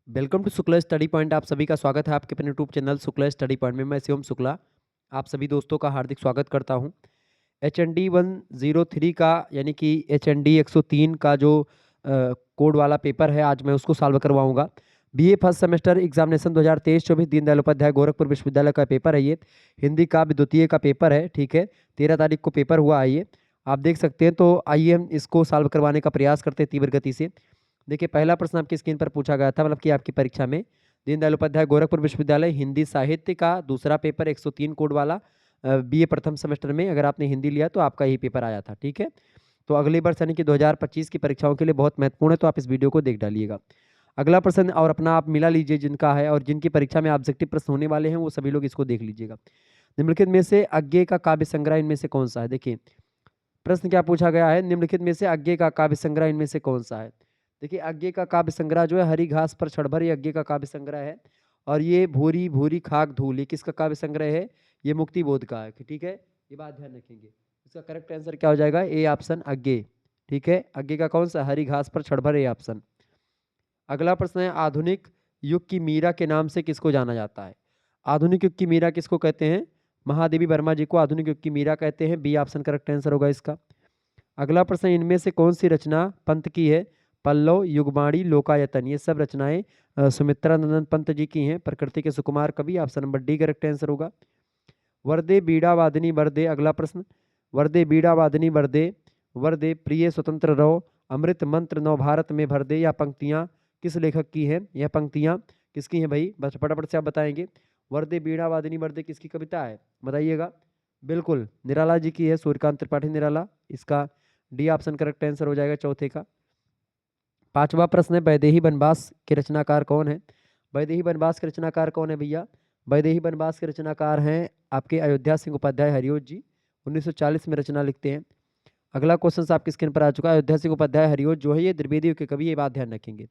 Welcome to Shukla study point. आप सभी का स्वागत है आपके अपने YouTube channel Shukla study point में। मैं शिवम शुक्ला आप सभी दोस्तों का हार्दिक स्वागत करता हूं। HND 103 का यानी कि HND 103 का जो कोड वाला पेपर है, आज मैं उसको सॉल्व करवाऊंगा। BA first semester examination 2023-24 Deendayal Upadhyay Gorakhpur विश्वविद्यालय का पेपर है ये। हिंदी का द्वितीय का पेपर है, ठीक है। 13 तारीख को पेपर हुआ है ये, आप देख सकते हैं। तो आइए हम इसको सॉल्व करवाने का प्रयास करते हैं तीव्र गति से। देखिए, पहला प्रश्न आपकी स्क्रीन पर पूछा गया था, मतलब कि आपकी परीक्षा में दीनदयाल उपाध्याय गोरखपुर विश्वविद्यालय हिंदी साहित्य का दूसरा पेपर 103 कोड वाला BA प्रथम सेमेस्टर में अगर आपने हिंदी लिया तो आपका यही पेपर आया था, ठीक है। तो अगले वर्ष यानी कि 2025 की परीक्षाओं के लिए बहुत महत्वपूर्ण है, तो आप इस वीडियो को देख डालिएगा। अगला प्रश्न और अपना आप मिला लीजिए जिनका है और जिनकी परीक्षा में ऑब्जेक्टिव प्रश्न होने वाले हैं वो सभी लोग इसको देख लीजिएगा। निम्नलिखित में से अज्ञे का काव्य संग्रह इनमें से कौन सा है? देखिए प्रश्न क्या पूछा गया है, निम्नलिखित में से अज्ञे का काव्य संग्रह इनमें से कौन सा है? देखिए, अज्ञे का काव्य संग्रह जो है हरी घास पर क्षणभर, ये अज्ञे का काव्य संग्रह है। और ये भूरी भूरी खाक धूल, ये किसका काव्य संग्रह है? ये मुक्ति बोध का है, ठीक है। ये बात ध्यान रखेंगे। इसका करेक्ट आंसर क्या हो जाएगा? ए ऑप्शन अज्ञे, ठीक है। अज्ञे का कौन सा? हरी घास पर क्षणभर, ए ऑप्शन। अगला प्रश्न है, आधुनिक युग की मीरा के नाम से किसको जाना जाता है? आधुनिक युग की मीरा किसको कहते हैं? महादेवी वर्मा जी को आधुनिक युग की मीरा कहते हैं, बी ऑप्शन करेक्ट आंसर होगा इसका। अगला प्रश्न, इनमें से कौन सी रचना पंत की है? पल्लव, युगबाणी, लोकायतन, ये सब रचनाएं सुमित्रा नंदन पंत जी की हैं। प्रकृति के सुकुमार कवि, option number D correct answer होगा। वर्दे बीड़ा वादनी वर्दे, अगला प्रश्न, वर्दे बीड़ा वादनी वर्दे, वर्दे प्रिय स्वतंत्र रहो, अमृत मंत्र नव भारत में भर दे, या पंक्तियां किस लेखक की है? यह पंक्तियां किसकी हैं भाई? बस फटाफट से आप बताएंगे। वर्दे बीड़ा वादनी वर्दे किसकी कविता है? बताइएगा। बिल्कुल निराला जी की है, सूर्यकांत त्रिपाठी निराला। इसका डी ऑप्शन करेक्ट आंसर हो जाएगा चौथे का। पांचवा प्रश्न है, वैदेही वनवास के रचनाकार कौन है? वैदेही वनवास के रचनाकार कौन है भैया? वैदेही वनवास के रचनाकार हैं आपके अयोध्या सिंह उपाध्याय हरिओत जी, 1940 में रचना लिखते हैं। अगला क्वेश्चन आपकी स्क्रीन पर आ चुका है। अयोध्या सिंह उपाध्याय हरिओत जो है ये द्विवेदी युग के कवि, ये बात ध्यान रखेंगे।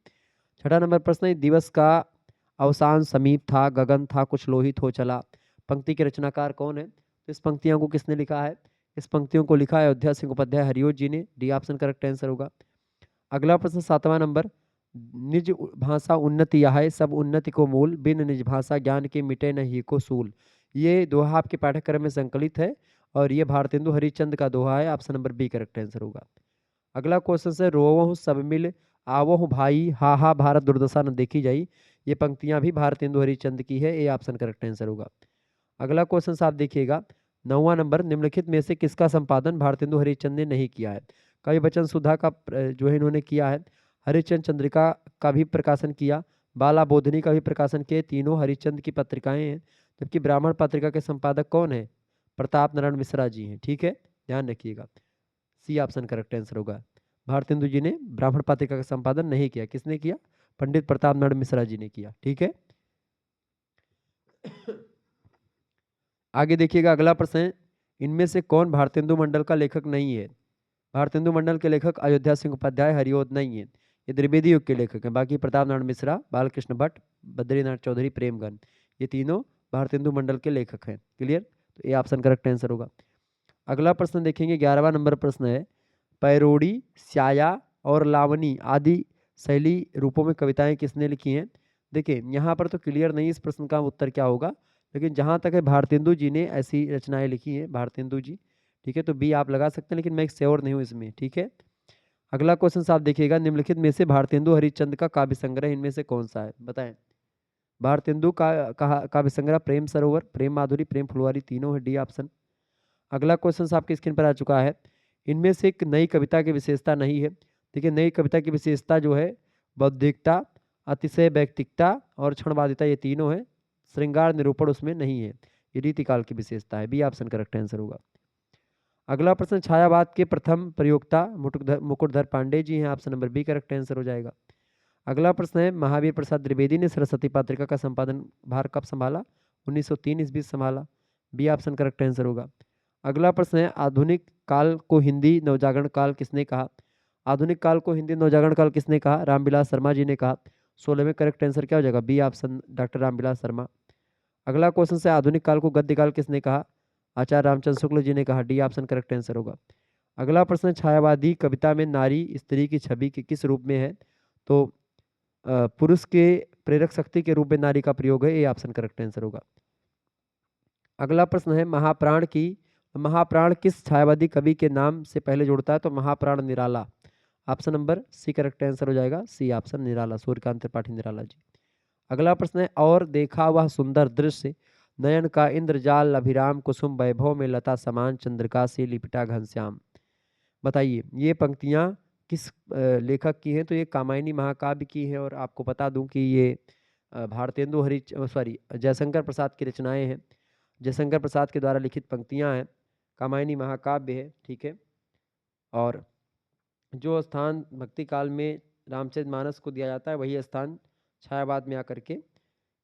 छठा नंबर प्रश्न है, दिवस का अवसान समीप था, गगन था कुछ लोहित हो चला, पंक्ति के रचनाकार कौन है? तो इस पंक्तियों को किसने लिखा है? इस पंक्तियों को लिखा है अयोध्या सिंह उपाध्याय हरिओत जी ने, डी ऑप्शन करेक्ट आंसर होगा। अगला प्रश्न सातवां नंबर, निज भाषा उन्नति यह है, सब उन्नति को मूल, बिन निज भाषा ज्ञान के मिटे न ही को सूल। ये दोहा आपके पाठ्यक्रम में संकलित है और ये भारतेंदु हरिश्चंद्र का दोहा है, option number B correct answer होगा। अगला क्वेश्चन है, रोवहु सब मिल आवहु भाई, हा हा भारत दुर्दशा न देखी जाई, ये पंक्तियां भी भारतेंदु हरिश्चंद्र की है, ए ऑप्शन करेक्ट आंसर होगा। अगला क्वेश्चन आप देखिएगा, 9वां नंबर, निम्नलिखित में से किसका संपादन भारतेंदु हरिश्चंद्र ने नहीं किया है? कवि बचन सुधा का जो है इन्होंने किया है। हरिश्चंद्र चंद्रिका का भी प्रकाशन किया, बाला बोधनी का भी प्रकाशन किया, तीनों हरिश्चंद्र की पत्रिकाएं हैं। जबकि ब्राह्मण पत्रिका के संपादक कौन है? प्रताप नारायण मिश्रा जी हैं, ठीक है, ध्यान रखिएगा। सी ऑप्शन करेक्ट आंसर होगा। भारतेंदु जी ने ब्राह्मण पत्रिका का संपादन नहीं किया, किसने किया? पंडित प्रताप नारायण मिश्रा जी ने किया, ठीक है। आगे देखिएगा, अगला प्रश्न है, इनमें से कौन भारतेंदु मंडल का लेखक नहीं है? भारतेंदु मंडल के लेखक अयोध्या सिंह उपाध्याय हरिओत नहीं है, ये द्विवेदी युग के लेखक हैं। बाकी प्रताप नारायण मिश्रा, बालकृष्ण भट्ट, बद्रीनाथ चौधरी, प्रेमगन, ये तीनों भारतेंदु मंडल के लेखक हैं। क्लियर? तो ये ऑप्शन करेक्ट आंसर होगा। अगला प्रश्न देखेंगे, 11वां नंबर प्रश्न है, पैरोडी, स्याया और लावनी आदि शैली रूपों में कविताएं किसने लिखी हैं? देखिए यहाँ पर तो क्लियर नहीं इस प्रश्न का उत्तर क्या होगा, लेकिन जहां तक है भारतेंदु जी ने ऐसी रचनाएं लिखी हैं, भारतेंदु जी, ठीक है। तो बी आप लगा सकते हैं, लेकिन मैं श्योर नहीं हूँ इसमें, ठीक है। अगला क्वेश्चन आप देखिएगा, निम्नलिखित में से भारतेंदु हरिश्चंद्र का काव्य संग्रह इनमें से कौन सा है? बताएं। भारतेंदु का काव्य संग्रह प्रेम सरोवर, प्रेम माधुरी, प्रेम फुलवारी, तीनों है, डी ऑप्शन। अगला क्वेश्चन आपके स्क्रीन पर आ चुका है, इनमें से एक नई कविता की विशेषता नहीं है। देखिए, नई कविता की विशेषता जो है बौद्धिकता, अतिशय व्यक्तिकता और क्षणवादिता, ये तीनों है। श्रृंगार निरूपण उसमें नहीं है, ये रीतिकाल की विशेषता है, बी ऑप्शन करेक्ट आंसर होगा। अगला प्रश्न, छायावाद के प्रथम प्रयोक्ता मुकुटधर पांडे जी हैं, option number B correct answer हो जाएगा। अगला प्रश्न है, महावीर प्रसाद द्विवेदी ने सरस्वती पत्रिका का संपादन भार कब संभाला? 1903 ईस्वी संभाला, बी ऑप्शन करेक्ट आंसर होगा। अगला प्रश्न है, आधुनिक काल को हिंदी नवजागरण काल किसने कहा? आधुनिक काल को हिंदी नवजागरण काल किसने कहा? रामविलास शर्मा जी ने कहा। 16 में करेक्ट आंसर क्या हो जाएगा? B option, doctor Ramvilas Sharma. अगला क्वेश्चन से, आधुनिक काल को गद्य काल किसने कहा? आचार्य रामचंद्र शुक्ल जी ने कहा, डी ऑप्शन करेक्ट आंसर होगा। अगला प्रश्न, छायावादी कविता में नारी स्त्री की छवि किस रूप में है? तो पुरुष के प्रेरक शक्ति के रूप में नारी का प्रयोग है, ए ऑप्शन करेक्ट आंसर होगा। अगला प्रश्न है महाप्राण किस छायावादी कवि के नाम से पहले जुड़ता है? तो महाप्राण Nirala, option number C correct answer हो जाएगा, सी ऑप्शन निराला, सूर्यकांत त्रिपाठी निराला जी। अगला प्रश्न है और देखा वह सुंदर दृश्य नयन का इंद्रजाल अभिराम कुसुम वैभव में लता समान चंद्रिका से लिपटा घनश्याम। बताइए ये पंक्तियां किस लेखक की हैं? तो ये कामायनी महाकाव्य की है, और आपको बता दूं कि ये भारतेंदु जयशंकर प्रसाद की रचनाएं हैं। जयशंकर प्रसाद के द्वारा लिखित पंक्तियां हैं, कामायनी महाकाव्य है, ठीक है। और जो स्थान भक्ति काल में रामचरितमानस को दिया जाता है वही स्थान छायावाद में आकर के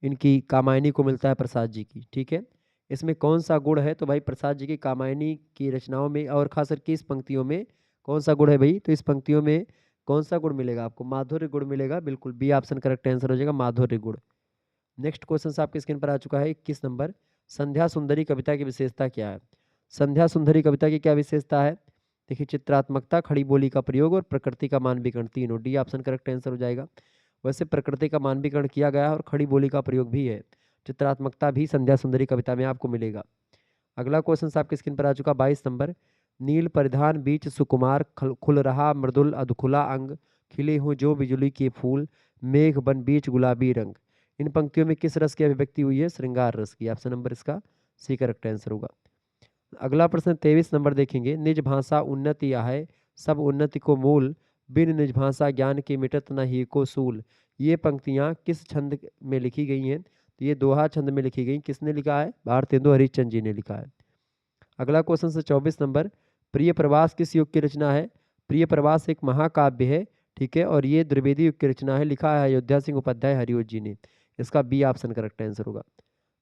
इनकी कामायनी को मिलता है, प्रसाद जी की, ठीक है। इसमें कौन सा गुण है? तो भाई प्रसाद जी की कामायनी की रचनाओं में और खास करके इस पंक्तियों में कौन सा गुण है भाई? तो इस पंक्तियों में कौन सा गुण मिलेगा आपको? माधुर्य गुण मिलेगा, बिल्कुल बी ऑप्शन करेक्ट आंसर हो जाएगा, माधुर्य गुण। नेक्स्ट क्वेश्चन आपके स्क्रीन पर आ चुका है 21 नंबर। संध्या सुंदरी कविता की विशेषता क्या है? संध्या सुंदरी कविता की क्या विशेषता है? देखिए चित्रात्मकता, खड़ी बोली का प्रयोग और प्रकृति का मानवीकरण, तीनों, डी ऑप्शन करेक्ट आंसर हो जाएगा। वैसे प्रकृति का मानवीकरण किया गया है और खड़ी बोली का प्रयोग भी है, चित्रात्मकता भी संध्या सुंदरी कविता में आपको मिलेगा। अगला क्वेश्चन आपके स्क्रीन पर आ चुका 22 नंबर। नील परिधान बीच सुकुमार खुल रहा मृदुल अधखुला अंग खिले हूँ जो बिजुली के फूल मेघ बन बीच गुलाबी रंग। इन पंक्तियों में किस रस की अभिव्यक्ति हुई है? श्रृंगार रस की, ऑप्शन नंबर इसका सी करेक्ट आंसर होगा। अगला प्रश्न 23 नंबर देखेंगे। निज भाषा उन्नति है सब उन्नति को मूल बिन निज भाषा ज्ञान के मिटत न ही को सूल। ये पंक्तियां किस छंद में लिखी गई हैं? तो ये दोहा छंद में लिखी गई। किसने लिखा है? भारतेंदु हरिश्चंद्र जी ने लिखा है। अगला क्वेश्चन से 24 नंबर। प्रिय प्रवास किस युग की रचना है? प्रिय प्रवास एक महाकाव्य है, ठीक है, और ये द्विवेदी युग की रचना है, लिखा है अयोध्या सिंह उपाध्याय हरिओत जी ने। इसका बी ऑप्शन करेक्ट आंसर होगा।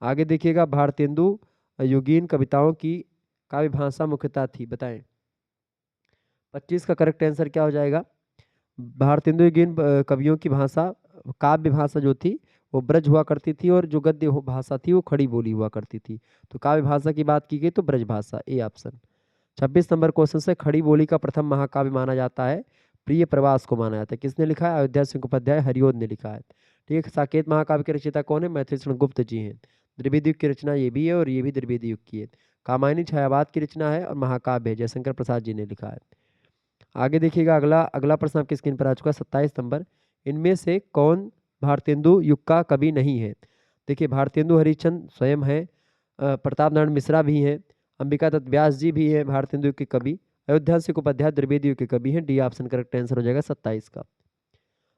आगे देखिएगा भारतेंदु योगीन कविताओं की काव्य भाषा मुख्यतः थी, बताएं। 25 का करेक्ट आंसर क्या हो जाएगा? भारतेंदु योगीन कवियों की भाषा, काव्य भाषा जो थी वो ब्रज हुआ करती थी, और जो गद्य भाषा थी वो खड़ी बोली हुआ करती थी। तो काव्य भाषा की बात की गई तो ब्रज भाषा, ए ऑप्शन। 26 नंबर क्वेश्चन से खड़ी बोली का प्रथम महाकाव्य माना जाता है, प्रिय प्रवास को माना जाता है। किसने लिखा है? अयोध्या सिंह उपाध्याय हरिओत ने लिखा है, ठीक है। साकेत महाकाव्य के रचयिता कौन है? मैथिली गुप्त जी हैं। द्विवेदी युग की रचना ये भी है और ये भी द्विवेदी युग की है। कामायनी छायावाद की रचना है और महाकाव्य है, जयशंकर प्रसाद जी ने लिखा है। आगे देखिएगा अगला अगला प्रश्न आपकी स्क्रीन पर आ चुका है 27 नंबर। इनमें से कौन भारतेंदु युग का कवि नहीं है? देखिए भारतेंदु हरिश्चंद्र स्वयं है, प्रताप नारायण मिश्रा भी हैं, अंबिका दत्त व्यास जी भी हैं भारतेंदु युग के कवि, अयोध्या सिंह उपाध्याय द्विवेदी युग के कवि हैं। डी ऑप्शन करेक्ट आंसर हो जाएगा 27 का।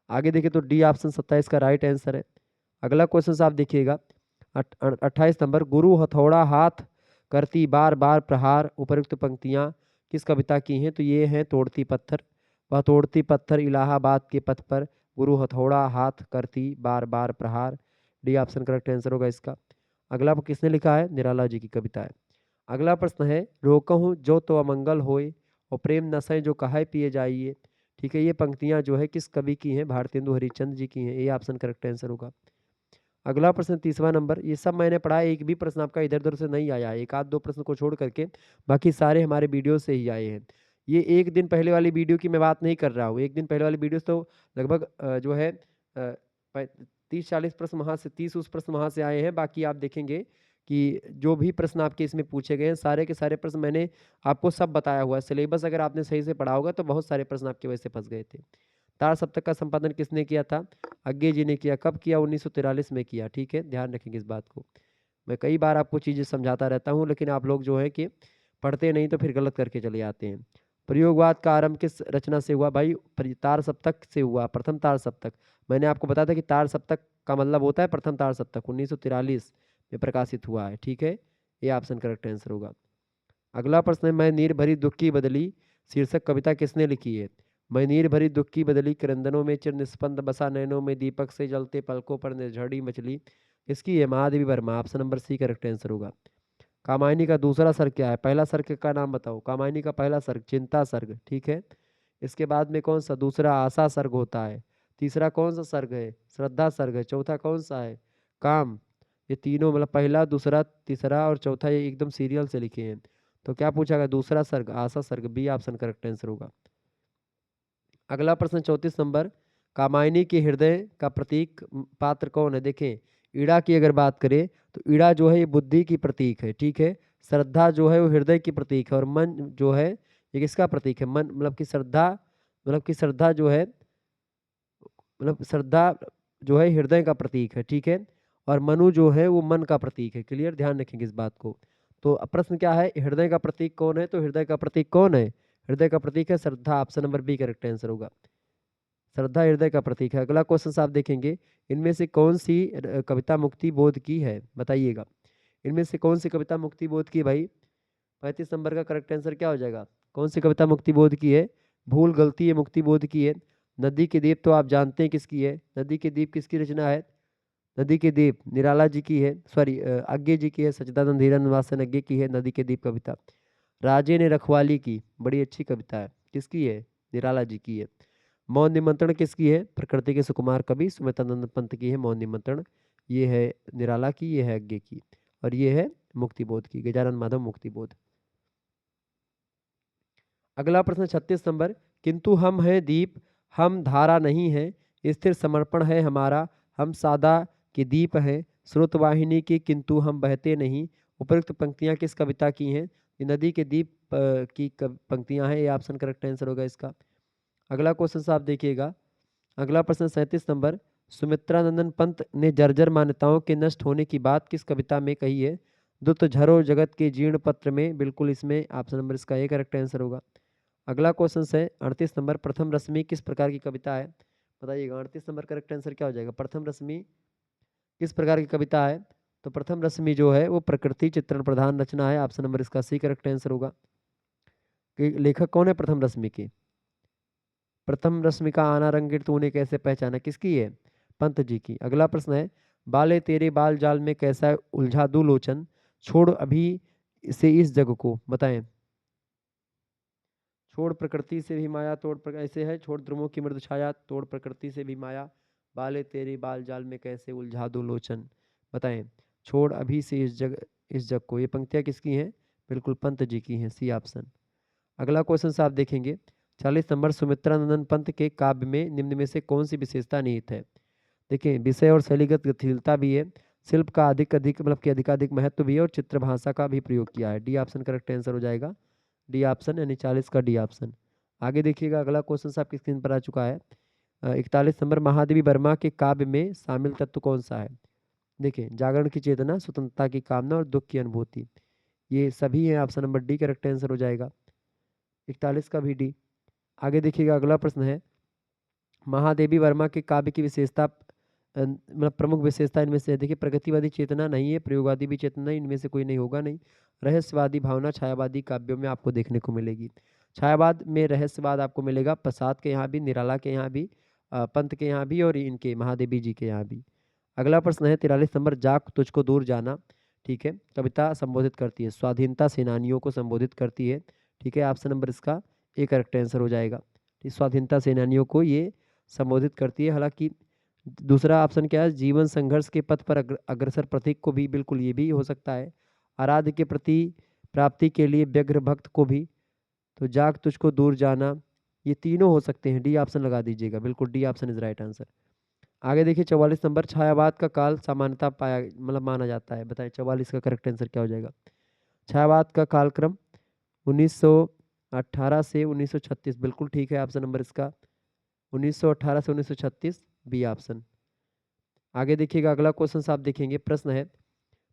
आगे देखिए तो डी ऑप्शन 27 का राइट आंसर है। अगला क्वेश्चन आप देखिएगा 28 नंबर। गुरु हथौड़ा हाथ करती बार बार प्रहार उपयुक्त पंक्तियां किस कविता की हैं? तो ये हैं तोड़ती पत्थर। वह तोड़ती पत्थर इलाहाबाद के पथ पर गुरु हथौड़ा हाथ करती बार बार प्रहार। डी ऑप्शन करेक्ट आंसर होगा इसका। अगला किसने लिखा है? निराला जी की कविता है। अगला प्रश्न है रोकहूँ जो तो अमंगल होए और प्रेम नशे जो कहे पिए जाइए, ठीक है। ये पंक्तियां जो है किस कवि की हैं? भारतेंदु हरिश्चंद्र जी की हैं, ये ऑप्शन करेक्ट आंसर होगा। अगला प्रश्न 30वां नंबर। ये सब मैंने पढ़ा है, एक भी प्रश्न आपका इधर उधर से नहीं आया है, एक आध दो प्रश्न को छोड़ करके बाकी सारे हमारे वीडियो से ही आए हैं। ये एक दिन पहले वाली वीडियो की मैं बात नहीं कर रहा हूँ, एक दिन पहले वाली वीडियो तो लगभग जो है 30-40 प्रश्न वहाँ से 30 उस प्रश्न वहाँ से आए हैं। बाकी आप देखेंगे कि जो भी प्रश्न आपके इसमें पूछे गए हैं सारे के सारे प्रश्न मैंने आपको सब बताया हुआ है। सिलेबस अगर आपने सही से पढ़ा होगा तो बहुत सारे प्रश्न आपके वजह से फंस गए थे। तार सप्तक का संपादन किसने किया था? अज्ञे जी ने किया। कब किया? 1943 में किया, ठीक है, ध्यान रखेंगे इस बात को। मैं कई बार आपको चीज़ें समझाता रहता हूँ, लेकिन आप लोग जो है कि पढ़ते नहीं तो फिर गलत करके चले जाते हैं। प्रयोगवाद का आरंभ किस रचना से हुआ? भाई तार सप्तक से हुआ, प्रथम तार सप्तक। मैंने आपको बताया था कि तार सप्तक का मतलब होता है प्रथम तार सप्तक, 1943 में प्रकाशित हुआ है, ठीक है। ये ऑप्शन करेक्ट आंसर होगा। अगला प्रश्न है मैं नीर भरी दुख की बदली शीर्षक कविता किसने लिखी है? मैं नीर भरी दुख की बदली क्रंदनों में चिर निस्पंद बसा नैनों में दीपक से जलते पलकों पर निर्झड़ी मछली। इसकी है Mahadevi Verma, option number C correct answer होगा। कामायनी का दूसरा सर्ग क्या है? पहला सर्ग का नाम बताओ। कामायनी का पहला सर्ग चिंता सर्ग, ठीक है। इसके बाद में कौन सा? दूसरा आशा सर्ग होता है। तीसरा कौन सा सर्ग है? श्रद्धा सर्ग है। चौथा कौन सा है? काम। ये तीनों मतलब पहला दूसरा तीसरा और चौथा ये एकदम सीरियल से लिखे हैं। तो क्या पूछा गया? दूसरा सर्ग आशा सर्ग, बी ऑप्शन करेक्ट आंसर होगा। अगला प्रश्न 34 नंबर। कामायनी के हृदय का प्रतीक पात्र कौन है? देखें, ईड़ा की अगर बात करें तो ईड़ा जो है ये बुद्धि की प्रतीक है, ठीक है। श्रद्धा जो है वो हृदय की प्रतीक है, और मन जो है ये किसका प्रतीक है? मन मतलब कि श्रद्धा जो है, मतलब श्रद्धा जो है हृदय का प्रतीक है, ठीक है। और मनु जो है वो मन का प्रतीक है। क्लियर, ध्यान रखेंगे इस बात को। तो अब प्रश्न क्या है, हृदय का प्रतीक कौन है? तो हृदय का प्रतीक कौन है? हृदय का प्रतीक है श्रद्धा। Option number B correct answer होगा। श्रद्धा हृदय का प्रतीक है। अगला क्वेश्चन आप देखेंगे, इनमें से कौन सी कविता मुक्ति बोध की है? बताइएगा, इनमें से कौन सी कविता मुक्ति बोध की? भाई 35 नंबर का करेक्ट आंसर क्या हो जाएगा? कौन सी कविता मुक्ति बोध की है? भूल गलती ये मुक्ति बोध की है। नदी के दीप तो आप जानते हैं किसकी है। नदी के दीप किसकी रचना है? नदी के दीप निराला जी की है, सॉरी अज्ञे जी की है, सच्चिदानंद हीरानंद वासन अज्ञे की है नदी के दीप कविता। राजे ने रखवाली की, बड़ी अच्छी कविता है, किसकी है? निराला जी की है। मौन निमंत्रण किसकी है? प्रकृति के सुकुमार कवि सुमित्रानंद पंत की है मौन निमंत्रण। ये है निराला की, ये है अज्ञे की, और ये है मुक्तिबोध की, गजानन माधव मुक्तिबोध। अगला प्रश्न 36 नंबर, किंतु हम हैं दीप हम धारा नहीं है, स्थिर समर्पण है हमारा, हम सादा के दीप है, स्रोतवाहिनी की किंतु हम बहते नहीं। उपयुक्त पंक्तियां किस कविता की हैं? ये नदी के दीप की पंक्तियां हैं, ये ऑप्शन करेक्ट आंसर होगा इसका। अगला क्वेश्चन आप देखिएगा, अगला प्रश्न 37 नंबर, सुमित्रानंदन पंत ने जर्जर मान्यताओं के नष्ट होने की बात किस कविता में कही है? दुत झरो जगत के जीर्ण पत्र में, बिल्कुल इसमें ऑप्शन नंबर इसका ए करेक्ट आंसर होगा। अगला क्वेश्चन है 38 नंबर, प्रथम रश्मि किस प्रकार की कविता है? बताइएगा, 38 नंबर करेक्ट आंसर क्या हो जाएगा? प्रथम रश्मि किस प्रकार की कविता है? तो प्रथम रश्मि जो है वो प्रकृति चित्रण प्रधान रचना है, ऑप्शन नंबर इसका सी करेक्ट आंसर होगा। कि लेखक कौन है प्रथम रश्मि के? प्रथम रश्मि का आना रंगीर तूने कैसे पहचाना, किसकी है? पंत जी की। अगला प्रश्न है, बाले तेरे बाल जाल में कैसा उलझा दू लोचन, छोड़ अभी से इस जग को, बताएं। छोड़ प्रकृति से भी माया तोड़ ऐसे है, छोड़ ध्रुवों की मृदु छाया तोड़ प्रकृति से भी माया, बाले तेरे बाल जाल में कैसे उलझा दो लोचन, बताएं। छोड़ अभी से इस जग को, ये पंक्तियां किसकी हैं? बिल्कुल पंत जी की हैं, सी ऑप्शन। अगला क्वेश्चन आप देखेंगे 40 नंबर, सुमित्रानंदन पंत के काव्य में निम्न में से कौन सी विशेषता निहित है? देखिए, विषय और शैलीगत गतिशीलता भी है, शिल्प का अधिक अधिक मतलब कि अधिकाधिक महत्व भी है, और चित्र भाषा का भी प्रयोग किया है। डी ऑप्शन करेक्ट आंसर हो जाएगा, डी ऑप्शन यानी 40 का डी ऑप्शन। आगे देखिएगा, अगला क्वेश्चन आपकी स्क्रीन पर आ चुका है। 41 नंबर, महादेवी वर्मा के काव्य में शामिल तत्व कौन सा है? देखिए, जागरण की चेतना, स्वतंत्रता की कामना और दुख की अनुभूति, ये सभी हैं, option number D correct answer हो जाएगा, 41 का भी डी। आगे देखिएगा, अगला प्रश्न है, महादेवी वर्मा के काव्य की विशेषता मतलब प्रमुख विशेषता इनमें से है। देखिए, प्रगतिवादी चेतना नहीं है, प्रयोगवादी भी चेतना नहीं, इनमें से कोई नहीं होगा नहीं। रहस्यवादी भावना छायावादी काव्यों में आपको देखने को मिलेगी। छायावाद में रहस्यवाद आपको मिलेगा प्रसाद के यहाँ भी, निराला के यहाँ भी, पंत के यहाँ भी, और इनके महादेवी जी के यहाँ भी। अगला प्रश्न है 43 नंबर, जाक तुझको दूर जाना, ठीक है, कविता संबोधित करती है, स्वाधीनता सेनानियों को संबोधित करती है, ठीक है, ऑप्शन नंबर इसका ए करेक्ट आंसर हो जाएगा। स्वाधीनता सेनानियों को ये संबोधित करती है। हालांकि दूसरा ऑप्शन क्या है, जीवन संघर्ष के पथ पर अग्रसर प्रतीक को भी, बिल्कुल ये भी हो सकता है। आराध्य के प्रति प्राप्ति के लिए व्यग्र भक्त को भी, तो जाग तुझको दूर जाना, ये तीनों हो सकते हैं, डी ऑप्शन लगा दीजिएगा, बिल्कुल D option is right answer. आगे देखिए 44 नंबर, छायावाद का काल सामान्यता पाया मतलब माना जाता है, बताएं 44 का करेक्ट आंसर क्या हो जाएगा? छायावाद का कालक्रम 1918 से 1936, बिल्कुल ठीक है, ऑप्शन नंबर इसका 1918 से 1936 बी ऑप्शन। आगे देखिएगा, अगला क्वेश्चन आप देखेंगे, प्रश्न है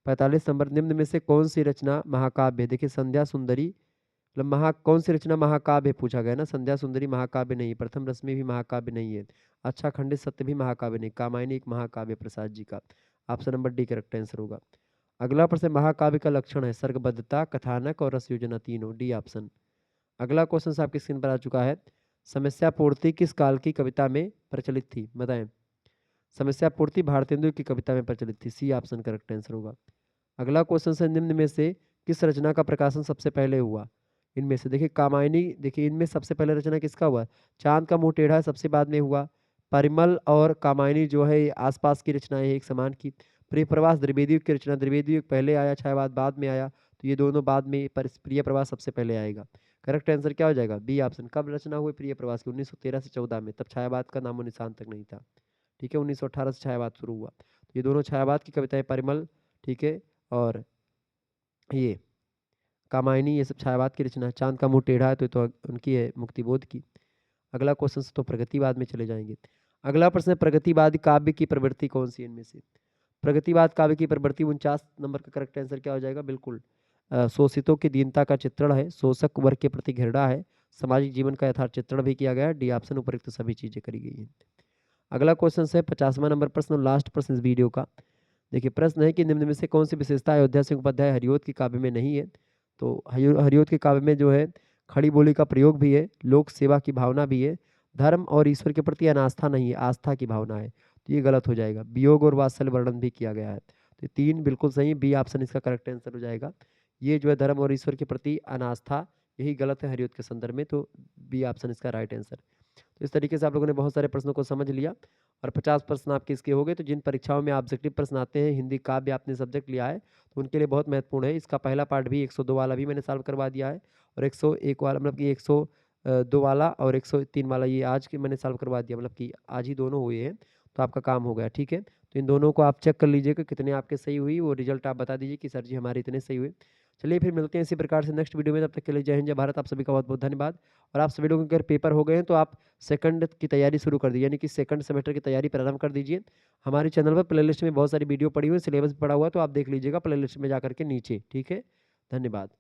45 नंबर, निम्न में से कौन सी रचना महाकाव्य है? देखिए, संध्या सुंदरी मतलब कौन सी रचना महाकाव्य है पूछा गया ना, संध्या सुंदरी महाकाव्य नहीं, प्रथम रश्मि भी महाकाव्य नहीं है, अच्छा खंडित सत्य भी महाकाव्य नहीं, कामायनी एक महाकाव्य प्रसाद जी का, option number D correct answer होगा। अगला प्रश्न, महाकाव्य का लक्षण है सर्गबद्धता, कथानक और रस योजना, तीनों, डी ऑप्शन। अगला क्वेश्चन आपकी स्क्रीन पर आ चुका है, समस्या पूर्ति किस काल की कविता में प्रचलित थी, बताएं। समस्या पूर्ति भारतेंदु की कविता में प्रचलित थी, सी ऑप्शन करेक्ट आंसर होगा। अगला क्वेश्चन है, निम्न में से किस रचना का प्रकाशन सबसे पहले हुआ? इनमें से देखिए, कामायनी, देखिए इनमें सबसे पहले रचना किसका हुआ? चांद का मुंह टेढ़ा सबसे बाद में हुआ। परिमल और कामायनी जो है आसपास की रचनाएं एक समान की। प्रिय प्रवास द्विवेदी युग की रचना, द्विवेदी युग पहले आया, छायावाद बाद में आया, तो ये दोनों बाद में, पर प्रिय प्रवास सबसे पहले आएगा। करेक्ट आंसर क्या हो जाएगा? B option. कब रचना हुई प्रिय प्रवास की? 1913 से 14 में। तब छायावाद का नामो निशान तक नहीं था। ठीक है, 1918 से छायावाद शुरू हुआ। तो ये दोनों छायावाद की कविताएं परिमल, ठीक है, और ये कामायनी, ये सब छायावाद की रचना है। चांद का मुंह टेढ़ा है तो ये तो उनकी है, मुक्तिबोध की। अगला क्वेश्चन से तो प्रगतिवाद में चले जाएंगे। अगला प्रश्न है, प्रगतिवाद काव्य की प्रवृत्ति कौन सी है इनमें से? प्रगतिवाद काव्य की प्रवृत्ति 49 नंबर का करेक्ट आंसर क्या हो जाएगा? बिल्कुल शोषितों की दीनता का चित्रण है, शोषक वर्ग के प्रति घृणा है, सामाजिक जीवन का यथार्थ चित्रण भी किया गया है। डी ऑप्शन, उपयुक्त सभी चीजें करी गई हैं। अगला क्वेश्चन है 50वां नंबर प्रश्न और लास्ट प्रश्न इस वीडियो का। देखिए प्रश्न है कि निम्न में से कौन सी विशेषता अयोध्या सिंह उपाध्याय हरिओद की काव्य में नहीं है? तो हरिओद के काव्य में जो है खड़ी बोली का प्रयोग भी है, लोक सेवा की भावना भी है, धर्म और ईश्वर के प्रति अनास्था नहीं है, आस्था की भावना है। तो ये गलत हो जाएगा। वियोग और वात्सल्य वर्णन भी किया गया है। तो 3 बिल्कुल सही, बी ऑप्शन इसका करेक्ट आंसर हो जाएगा। ये जो है धर्म और ईश्वर के प्रति अनास्था, यही गलत है हरिओद के संदर्भ में। तो बी ऑप्शन इसका राइट आंसर। तो इस तरीके से आप लोगों ने बहुत सारे प्रश्नों को समझ लिया और 50 प्रश्न आपके इसके हो गए। तो जिन परीक्षाओं में ऑब्जेक्टिव प्रश्न आते हैं, हिंदी काव्य आपने सब्जेक्ट लिया है तो उनके लिए बहुत महत्वपूर्ण है। इसका पहला पार्ट भी 102 वाला भी मैंने सॉल्व करवा दिया है और 101 वाला मतलब कि 102 वाला और 103 वाला ये आज के मैंने सॉल्व करवा दिया, मतलब कि आज ही दोनों हुए हैं। तो आपका काम हो गया, ठीक है। तो इन दोनों को आप चेक कर लीजिएगा कितने आपके सही हुई, वो रिजल्ट आप बता दीजिए कि सर जी हमारे इतने सही हुए। चलिए फिर मिलते हैं इसी प्रकार से नेक्स्ट वीडियो में। तब तक के लिए जय हिंद जय भारत। आप सभी का बहुत बहुत धन्यवाद। और आप सभी लोगों के अगर पेपर हो गए हैं तो आप सेकंड की तैयारी शुरू कर दीजिए, यानी कि सेकंड सेमेस्टर की तैयारी प्रारंभ कर दीजिए। हमारे चैनल पर प्लेलिस्ट में बहुत सारी वीडियो पड़ी हुई है, सिलेबस पड़ा हुआ है, तो आप देख लीजिएगा प्लेलिस्ट में जाकर के नीचे, ठीक है। धन्यवाद।